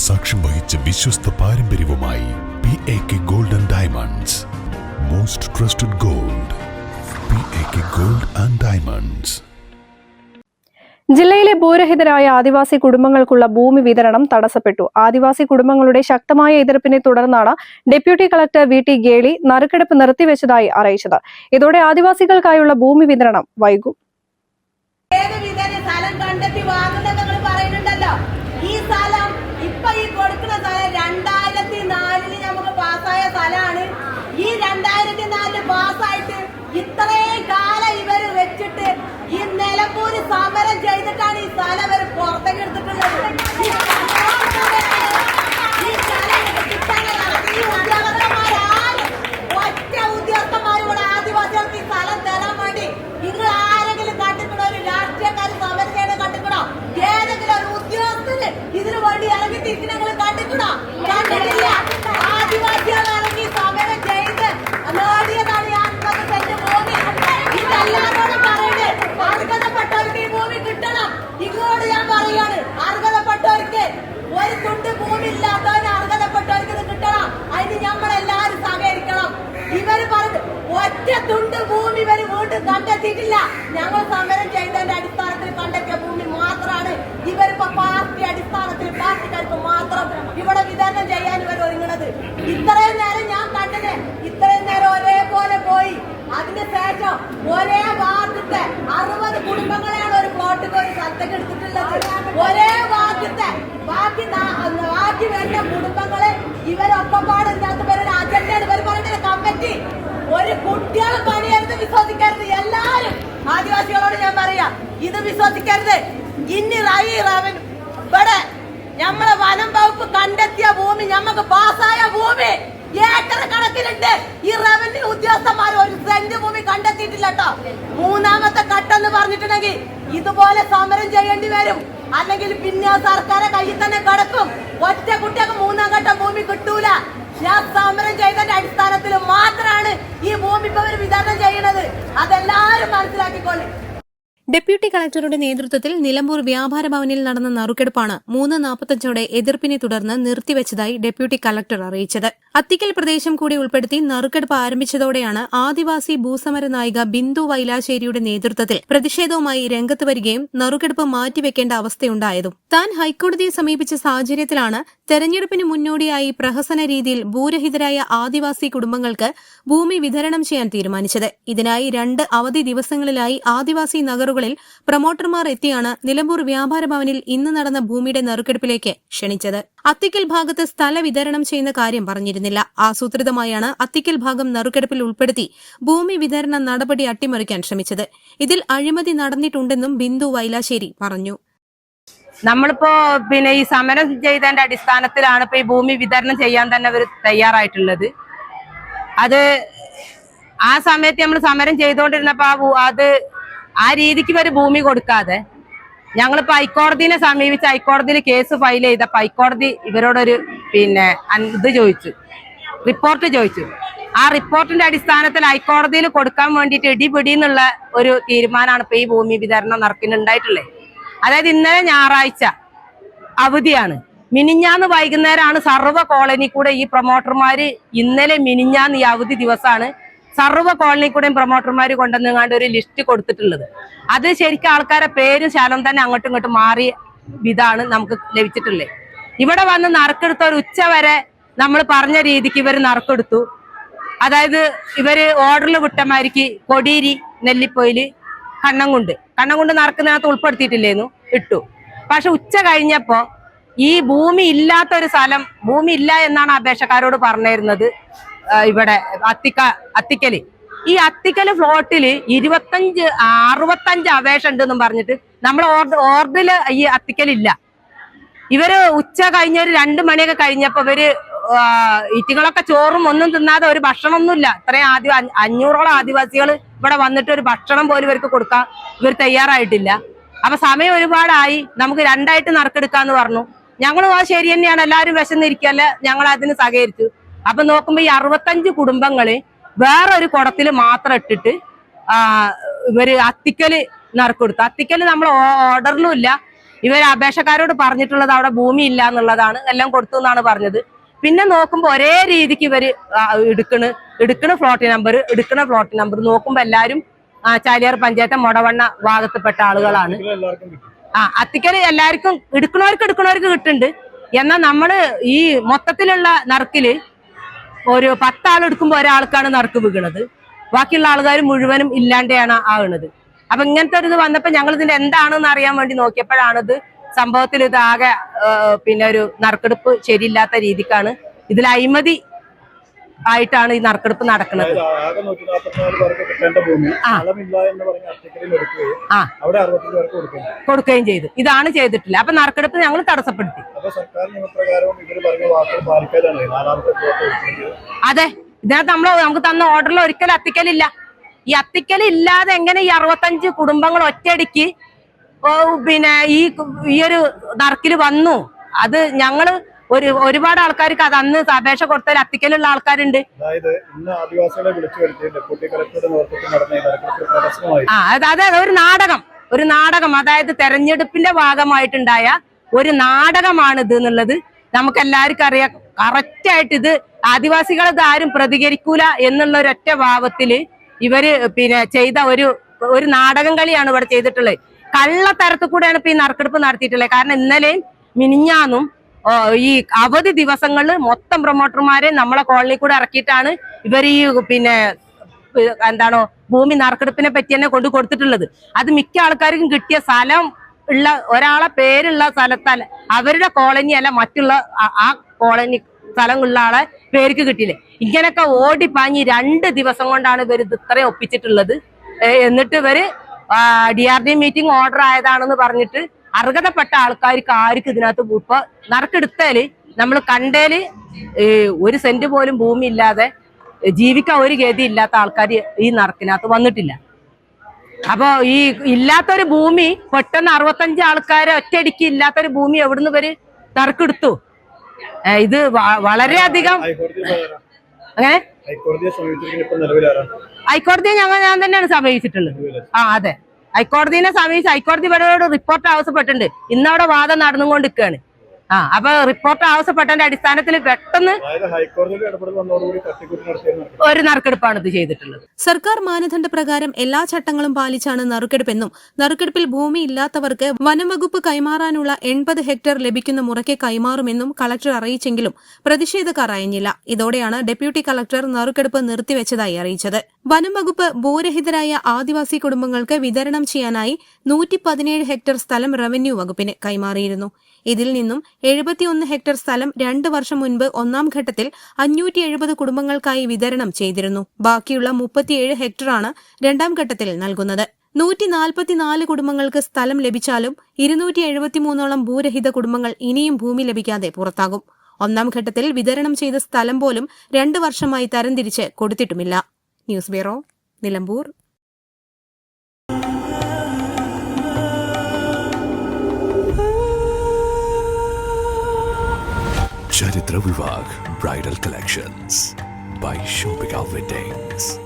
സാക്ഷ്യം വഹിച്ച വിശ്വസ്ത പാരമ്പര്യവുമായി PAK Gold and Diamonds. Most trusted gold. PAK Gold and Diamonds. ജില്ലയിലെ ഭൂരഹിതരായ ആദിവാസി കുടുംബങ്ങൾക്കുള്ള ഭൂമി വിതരണം തടസ്സപ്പെട്ടു. ആദിവാസി കുടുംബങ്ങളുടെ ശക്തമായ എതിർപ്പിനെ തുടർന്നാണ് ഡെപ്യൂട്ടി കളക്ടർ VT ഗേളി നറുക്കെടുപ്പ് നിർത്തിവെച്ചതായി അറിയിച്ചത്. ഇതോടെ ആദിവാസികൾക്കായുള്ള ഭൂമി വിതരണം വൈകും. ഈ സ്ഥലം ഇപ്പൊ ഈ കൊടുക്കുന്ന സ്ഥലം 2004 നമുക്ക് പാസ്സായ സ്ഥലമാണ്. ഈ 2004 പാസ്സായിട്ട് ഇത്രയും കാലം ഇവര് വെച്ചിട്ട് ഈ നിലമ്പൂര് സമരം ചെയ്തിട്ടാണ് ഈ സ്ഥലം ഇവർ പുറത്തേക്ക് എടുത്തിട്ടുള്ളത്. ഒറ്റ ഉദ്യോഗസ്ഥന്മാർ ഇവിടെ ആദിവാസികൾക്ക് ഈ സ്ഥലം തരാൻ വേണ്ടി നിങ്ങൾ ആരെങ്കിലും കണ്ടിട്ടുണ്ടോ? ഒരു രാഷ്ട്രീയക്കാർ സമരം ചെയ്യണം കണ്ടിട്ടുണ്ടോ? ഏതെങ്കിലും ഒരു ഉദ്യോഗസ്ഥന് ഇതിനു വേണ്ടി ഇറങ്ങിത്തിരിക്കുന്ന നിങ്ങൾ കണ്ടിട്ടുണ്ടോ? കണ്ടിട്ടില്ല. ആദിവാസികൾ ഇറങ്ങി സമരം ചെയ്ത് നേടിയതാണ് ഈ 50 സെന്റ് ഭൂമി. ഇതെല്ലാവരോടും പറയുന്നത് അർഹതപ്പെട്ടവർക്ക് ഈ ഭൂമി കിട്ടണം. ഇങ്ങോട്ട് ഞാൻ പറയാണ്, അർഹതപ്പെട്ടവർക്ക് ഒരു തുണ്ട് ഭൂമി ഇല്ലാത്തവന് അർഹതപ്പെട്ടവർക്ക് ഇത് കിട്ടണം. അതിന് നമ്മളെല്ലാരും സഹകരിക്കണം. ഇവര് പറഞ്ഞു ഒറ്റ തുണ്ട് ഭൂമി ഇവര് വീണ്ടും കണ്ടെത്തിയിട്ടില്ല. ഞങ്ങൾ സമരം ചെയ്തതിന്റെ അടിസ്ഥാനത്തിൽ കണ്ടെത്തിയ ഭൂമി മാത്രമാണ് ഇവരിപ്പോ പാർട്ടി അടിസ്ഥാനത്തിൽ പാർട്ടിക്കാർക്ക് മാത്രം ഇവിടെ വിതരണം ചെയ്യാൻ ഇവർ ഒരുങ്ങുന്നത്. ഇത്രയും നേരം ഞാൻ കണ്ടത് ഇത്രയും നേരം ഒരേപോലെ പോയി. അതിനുശേഷം ഒരേ വാർഡത്തെ 60 കുടുംബങ്ങളെയാണ് ഒരു പ്ലോട്ടിക്ക് ഒരു സ്ഥലത്തേക്ക് എടുത്തിട്ടുള്ളത്. ഒരേ വാർഡത്തെ ബാക്കി വരുന്ന കുടുംബങ്ങളെ ഇവരൊക്കെപ്പാട് ഇതിനകത്ത് അജണ്ടയാണ് ഇവർ പറയുന്നത്. കമ്മിറ്റി ഒരു കുട്ടികളെ പണിയെടുത്ത് വിശ്വസിക്കരുത്. എല്ലാരും ആദിവാസികളോട് ഞാൻ പറയാം, ഇത് വിശ്വസിക്കരുത്. ഇനി ഇവിടെ നമ്മളെ വനം വകുപ്പ് കണ്ടെത്തിയ ഭൂമി, ഞമ്മക്ക് പാസ്സായ ഭൂമി ഏക്കർ കണക്കിലുണ്ട്. ഈ റവന്യൂ ഉദ്യോഗസ്ഥന്മാർ ഒരു സെന്റ് ഭൂമി കണ്ടെത്തിയിട്ടില്ല കേട്ടോ. മൂന്നാമത്തെ ഘട്ടെന്ന് പറഞ്ഞിട്ടുണ്ടെങ്കിൽ ഇതുപോലെ സമരം ചെയ്യേണ്ടി വരും. അല്ലെങ്കിൽ പിന്നെ സർക്കാരെ കയ്യിൽ തന്നെ കിടക്കും. ഒറ്റ കുട്ടികൾക്ക് 3ാം ഘട്ടം ഭൂമി കിട്ടൂല. ഞാൻ സമരം ചെയ്തതിന്റെ അടിസ്ഥാനത്തിൽ മാത്രമാണ് ഈ ഭൂമി ഇപ്പൊ വിതരണം ചെയ്യുന്നത്. അതെല്ലാരും മനസ്സിലാക്കിക്കൊള്ളു. ഡെപ്യൂട്ടി കളക്ടറുടെ നേതൃത്വത്തിൽ നിലമ്പൂർ വ്യാപാര ഭവനിൽ നടന്ന നറുക്കെടുപ്പാണ് 3:45 എതിർപ്പിനെ തുടർന്ന് നിർത്തിവെച്ചതായി ഡെപ്യൂട്ടി കളക്ടർ അറിയിച്ചത്. അത്തിക്കൽ പ്രദേശം കൂടി ഉൾപ്പെടുത്തി നറുക്കെടുപ്പ് ആരംഭിച്ചതോടെയാണ് ആദിവാസി ഭൂസമര നായിക ബിന്ദു വൈലാശ്ശേരിയുടെ നേതൃത്വത്തിൽ പ്രതിഷേധവുമായി രംഗത്ത് വരികയും നറുക്കെടുപ്പ് മാറ്റിവെക്കേണ്ട അവസ്ഥയുണ്ടായതും. താൻ ഹൈക്കോടതിയെ സമീപിച്ച സാഹചര്യത്തിലാണ് തെരഞ്ഞെടുപ്പിന് മുന്നോടിയായി പ്രഹസന രീതിയിൽ ഭൂരഹിതരായ ആദിവാസി കുടുംബങ്ങൾക്ക് ഭൂമി വിതരണം ചെയ്യാൻ തീരുമാനിച്ചത്. ഇതിനായി 2 അവധി ദിവസങ്ങളിലായി ആദിവാസി നഗറുകളിൽ പ്രൊമോട്ടർമാർ എത്തിയാണ് നിലമ്പൂർ വ്യാപാര ഭവനിൽ ഇന്ന് നടന്ന ഭൂമിയുടെ നറുക്കെടുപ്പിലേക്ക് ക്ഷണിച്ചത്. അത്തിക്കൽ ഭാഗത്ത് സ്ഥല വിതരണം ചെയ്യുന്ന കാര്യം പറഞ്ഞിരുന്നില്ല. ആസൂത്രിതമായാണ് അത്തിക്കൽ ഭാഗം നറുക്കെടുപ്പിൽ ഉൾപ്പെടുത്തി ഭൂമി വിതരണ നടപടി അട്ടിമറിക്കാൻ ശ്രമിച്ചത്. ഇതിൽ അഴിമതി നടന്നിട്ടുണ്ടെന്നും ബിന്ദു വൈലാശ്ശേരി പറഞ്ഞു. നമ്മളിപ്പോ ഈ സമരം ചെയ്തതിന്റെ അടിസ്ഥാനത്തിലാണ് ഇപ്പൊ ഈ ഭൂമി വിതരണം ചെയ്യാൻ തന്നെ അവർ തയ്യാറായിട്ടുള്ളത്. അത് ആ സമയത്ത് നമ്മൾ സമരം ചെയ്തുകൊണ്ടിരുന്നപ്പോ അത് ആ രീതിക്ക് ഇവര് ഭൂമി കൊടുക്കാതെ ഞങ്ങളിപ്പോ ഹൈക്കോടതിനെ സമീപിച്ച് ഹൈക്കോടതിയിൽ കേസ് ഫയൽ ചെയ്തപ്പോ ഹൈക്കോടതി ഇവരോടൊരു ഇത് ചോദിച്ചു, റിപ്പോർട്ട് ചോദിച്ചു. ആ റിപ്പോർട്ടിന്റെ അടിസ്ഥാനത്തിൽ ഹൈക്കോടതിയിൽ കൊടുക്കാൻ വേണ്ടിയിട്ട് ഇടിപിടി എന്നുള്ള ഒരു തീരുമാനമാണ് ഇപ്പൊ ഈ ഭൂമി വിതരണം നടക്കുന്നുണ്ടായിട്ടുള്ളത്. അതായത് ഇന്നലെ ഞായറാഴ്ച അവധിയാണ്. മിനിഞ്ഞാന്ന് വൈകുന്നേരമാണ് സർവ്വ കോളനി കൂടെ ഈ പ്രൊമോട്ടർമാര് ഇന്നലെ മിനിഞ്ഞാന്ന് ഈ അവധി ദിവസമാണ് സർവ്വ കോളനി കൂടെയും പ്രൊമോട്ടർമാർ കൊണ്ടുവന്നുകൊണ്ട് ഒരു ലിസ്റ്റ് കൊടുത്തിട്ടുള്ളത്. അത് ശരിക്കും ആൾക്കാരെ പേരും ശാലം തന്നെ അങ്ങോട്ടും ഇങ്ങോട്ടും മാറിയ ഇതാണ് നമുക്ക് ലഭിച്ചിട്ടുള്ളത്. ഇവിടെ വന്ന് നറുക്കെടുത്ത ഒരു ഉച്ച വരെ നമ്മൾ പറഞ്ഞ രീതിക്ക് ഇവർ നറുക്കെടുത്തു. അതായത് ഇവര് ഓർഡറിൽ വിട്ടമാരിക്ക് കൊടിയേരി, നെല്ലിപ്പൊയില്, കണ്ണംകുണ്ട് നറുക്കുന്നതിനകത്ത് ഉൾപ്പെടുത്തിയിട്ടില്ലേന്നു ഇട്ടു. പക്ഷെ ഉച്ച കഴിഞ്ഞപ്പോ ഈ ഭൂമി ഇല്ലാത്തൊരു സ്ഥലം, ഭൂമി ഇല്ല എന്നാണ് അപേക്ഷക്കാരോട് പറഞ്ഞിരുന്നത്. ഇവിടെ അത്തിക്കല് ഈ അത്തിക്കല് ഫ്ലോട്ടില് 65 അപേക്ഷ ഉണ്ടെന്നും പറഞ്ഞിട്ട് നമ്മൾ ഓർഡറില് ഈ അത്തിക്കലില്ല. ഇവര് ഉച്ച കഴിഞ്ഞ ഒരു 2 മണിയൊക്കെ കഴിഞ്ഞപ്പോ ഇവര് ഇറ്റികളൊക്കെ ചോറും ഒന്നും തിന്നാതെ ഒരു ഭക്ഷണമൊന്നുമില്ല. ഇത്രയും 500ഓളം ആദിവാസികൾ ഇവിടെ വന്നിട്ട് ഒരു ഭക്ഷണം പോലും ഇവർക്ക് കൊടുക്കാൻ ഇവർ തയ്യാറായിട്ടില്ല. അപ്പൊ സമയം ഒരുപാടായി, നമുക്ക് 2ആയിട്ട് നറുക്കെടുക്കാന്ന് പറഞ്ഞു. ഞങ്ങളും ആ ശരി തന്നെയാണ്, എല്ലാവരും വിശന്നിരിക്കല്ല, ഞങ്ങൾ അതിന് സഹകരിച്ചു. അപ്പൊ നോക്കുമ്പോ ഈ 65 കുടുംബങ്ങള് വേറൊരു കുടത്തില് മാത്രം ഇട്ടിട്ട് ഇവര് അത്തിക്കല് നറുക്കെടുത്തു. അത്തിക്കല് നമ്മൾ ഓർഡറിലും ഇല്ല, ഇവർ അപേക്ഷക്കാരോട് പറഞ്ഞിട്ടുള്ളത് അവിടെ ഭൂമി ഇല്ല എന്നുള്ളതാണ്, എല്ലാം കൊടുത്തു എന്നാണ് പറഞ്ഞത്. പിന്നെ നോക്കുമ്പോ ഒരേ രീതിക്ക് ഇവര് എടുക്കണ ഫ്ലോട്ട് നമ്പർ നോക്കുമ്പോ എല്ലാരും ചാലിയാർ പഞ്ചായത്ത് മൊടവണ്ണ ഭാഗത്തുപെട്ട ആളുകളാണ്. അത്തിക്കല് എല്ലാവർക്കും എടുക്കണവർക്ക് കിട്ടുന്നുണ്ട്. എന്നാൽ നമ്മള് ഈ മൊത്തത്തിലുള്ള നറുക്കില് ഒരു 10 ആൾ എടുക്കുമ്പോ ഒരാൾക്കാണ് നറുക്ക് വീണത്, ബാക്കിയുള്ള ആൾക്കാർ മുഴുവനും ഇല്ലാണ്ടാണ് ആകുന്നത്. അപ്പൊ ഇങ്ങനത്തെ ഒരു ഇത് വന്നപ്പോ ഞങ്ങൾ ഇതിന്റെ എന്താണെന്ന് അറിയാൻ വേണ്ടി നോക്കിയപ്പോഴാണിത് സംഭവത്തിൽ ഇത് ആകെ പിന്നെ ഒരു നറുക്കെടുപ്പ് ശരിയില്ലാത്ത രീതിക്കാണ്, ഇതിൽ അഴിമതി ആയിട്ടാണ് ഈ നറുക്കെടുപ്പ് നടക്കുന്നത്. കൊടുക്കുകയും ചെയ്തു. ഇതാണ് ചെയ്തിട്ടില്ല. അപ്പൊ നറുക്കെടുപ്പ് ഞങ്ങൾ തടസ്സപ്പെടുത്തി. അതെ, ഇതിനകത്ത് നമുക്ക് തന്ന ഓർഡറിൽ ഒരിക്കലും അത്തിക്കലില്ല. ഈ അത്തിക്കലില്ലാതെ എങ്ങനെ ഈ 65 കുടുംബങ്ങൾ ഒറ്റയടിക്ക് പിന്നെ ഈ ഒരു നറുക്കിൽ വന്നു? അത് ഞങ്ങള് ഒരുപാട് ആൾക്കാർക്ക് അത് അന്ന് അപേക്ഷ കൊടുത്താൽ അത്തിക്കലുള്ള ആൾക്കാരുണ്ട്. അതെ, ഒരു നാടകം, അതായത് തെരഞ്ഞെടുപ്പിന്റെ ഭാഗമായിട്ടുണ്ടായ ഒരു നാടകമാണ് ഇത് എന്നുള്ളത് നമുക്ക് എല്ലാവർക്കും അറിയാം. കറക്റ്റായിട്ട് ഇത് ആദിവാസികൾ ഇത് ആരും പ്രതികരിക്കൂല എന്നുള്ള ഒരൊറ്റ ഭാവത്തില് ഇവര് പിന്നെ ചെയ്ത ഒരു നാടകം കളിയാണ് ഇവിടെ ചെയ്തിട്ടുള്ളത്. കള്ളത്തരത്തിൽ കൂടെയാണ് ഇപ്പൊ ഈ നറുക്കെടുപ്പ് നടത്തിയിട്ടുള്ളത്. കാരണം ഇന്നലെയും മിനിഞ്ഞാന്നും ഈ അവധി ദിവസങ്ങളിൽ മൊത്തം പ്രൊമോട്ടർമാരെ നമ്മളെ കോളനി കൂടെ ഇറക്കിയിട്ടാണ് ഇവർ ഈ പിന്നെ എന്താണോ ഭൂമി നറുക്കെടുപ്പിനെ പറ്റി തന്നെ കൊടുത്തിട്ടുള്ളത്. അത് മിക്ക ആൾക്കാർക്കും കിട്ടിയ സ്ഥലം ഉള്ള ഒരാളെ പേരുള്ള സ്ഥലത്തല്ല, അവരുടെ കോളനി അല്ല, മറ്റുള്ള ആ കോളനി സ്ഥലമുള്ള ആളെ പേർക്ക് കിട്ടിയില്ലേ. ഇങ്ങനെയൊക്കെ ഓടിപ്പാഞ്ഞ് 2 ദിവസം കൊണ്ടാണ് ഇവർ ഇത് ഇത്രയും ഒപ്പിച്ചിട്ടുള്ളത്. എന്നിട്ട് ഇവര് DRD മീറ്റിംഗ് ഓർഡർ ആയതാണെന്ന് പറഞ്ഞിട്ട് അർഹതപ്പെട്ട ആൾക്കാർക്ക് ആർക്കും ഇതിനകത്ത് ഇപ്പൊ നറുക്കെടുത്താല് നമ്മൾ കണ്ടേല് 1 സെന്റ് പോലും ഭൂമി ഇല്ലാതെ ജീവിക്കാൻ ഒരു ഗതി ഇല്ലാത്ത ആൾക്കാർ ഈ നറുക്കിനകത്ത് വന്നിട്ടില്ല. അപ്പൊ ഈ ഇല്ലാത്തൊരു ഭൂമി പെട്ടെന്ന് 65 ആൾക്കാരെ ഒറ്റയടിക്ക് ഇല്ലാത്തൊരു ഭൂമി എവിടുന്ന് ഇവര് നറുക്കെടുത്തു? ഇത് വളരെയധികം അങ്ങനെ ഹൈക്കോടതിയെ ഞാൻ തന്നെയാണ് സമീപിച്ചിട്ടുള്ളത്. അതെ, ഹൈക്കോടതിനെ സമീപിച്ച് ഹൈക്കോടതി ഇവരോട് റിപ്പോർട്ട് ആവശ്യപ്പെട്ടിട്ടുണ്ട്. ഇന്നവിടെ വാദം നടന്നുകൊണ്ടിരിക്കുകയാണ്. അപ്പൊ റിപ്പോർട്ട് ആവശ്യപ്പെട്ടതിന്റെ അടിസ്ഥാനത്തിൽ പെട്ടെന്ന് ഒരു നറുക്കെടുപ്പാണ് ഇത് ചെയ്തിട്ടുള്ളത്. സർക്കാർ മാനദണ്ഡ പ്രകാരം എല്ലാ ചട്ടങ്ങളും പാലിച്ചാണ് നറുക്കെടുപ്പെന്നും നറുക്കെടുപ്പിൽ ഭൂമി ഇല്ലാത്തവർക്ക് വനംവകുപ്പ് കൈമാറാനുള്ള 80 ഹെക്ടർ ലഭിക്കുന്ന മുറയ്ക്ക് കൈമാറുമെന്നും കളക്ടർ അറിയിച്ചെങ്കിലും പ്രതിഷേധക്കാർ അയഞ്ഞില്ല. ഇതോടെയാണ് ഡെപ്യൂട്ടി കളക്ടർ നറുക്കെടുപ്പ് നിർത്തിവെച്ചതായി അറിയിച്ചത്. വനംവകുപ്പ് ഭൂരഹിതരായ ആദിവാസി കുടുംബങ്ങൾക്ക് വിതരണം ചെയ്യാനായി 117 ഹെക്ടർ സ്ഥലം റവന്യൂ വകുപ്പിന് കൈമാറിയിരുന്നു. ഇതിൽ നിന്നും 71 ഹെക്ടർ സ്ഥലം 2 വർഷം മുൻപ് 1ാം ഘട്ടത്തിൽ 570 കുടുംബങ്ങൾക്കായി വിതരണം ചെയ്തിരുന്നു. ബാക്കിയുള്ള 37 ഹെക്ടറാണ് 2ാം ഘട്ടത്തിൽ നൽകുന്നത്. 144 കുടുംബങ്ങൾക്ക് സ്ഥലം ലഭിച്ചാലും 273ഓളം ഭൂരഹിത കുടുംബങ്ങൾ ഇനിയും ഭൂമി ലഭിക്കാതെ പുറത്താകും. 1ാം ഘട്ടത്തിൽ വിതരണം ചെയ്ത സ്ഥലം പോലും 2 വർഷമായി തരംതിരിച്ച് കൊടുത്തിട്ടുമില്ല. News bureau, Nilambur. Charithra Vivah bridal collections by Shobhika Weddings.